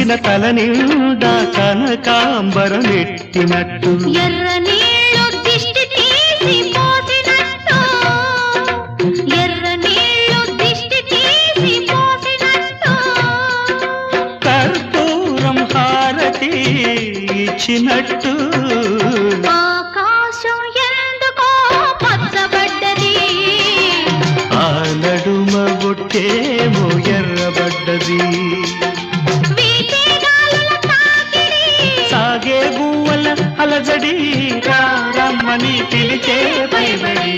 చూసిన తల నిండా కనకాంబరం ఎట్టినట్టు ఎర్ర నీళ్ళు దిష్టి తీసి పోసినట్టు ఎర్ర నీళ్ళు దిష్టి తీసి పోసినట్టు కర్పూరం హారతి ఇచ్చినట్టు ఆకాశం ఎందుకో పచ్చబడ్డది ఆ నడుమ బొట్టేమో ఎర్రబడ్డది సాగే గువ్వల అలజడి రమ్మని పిలిచే పైబడి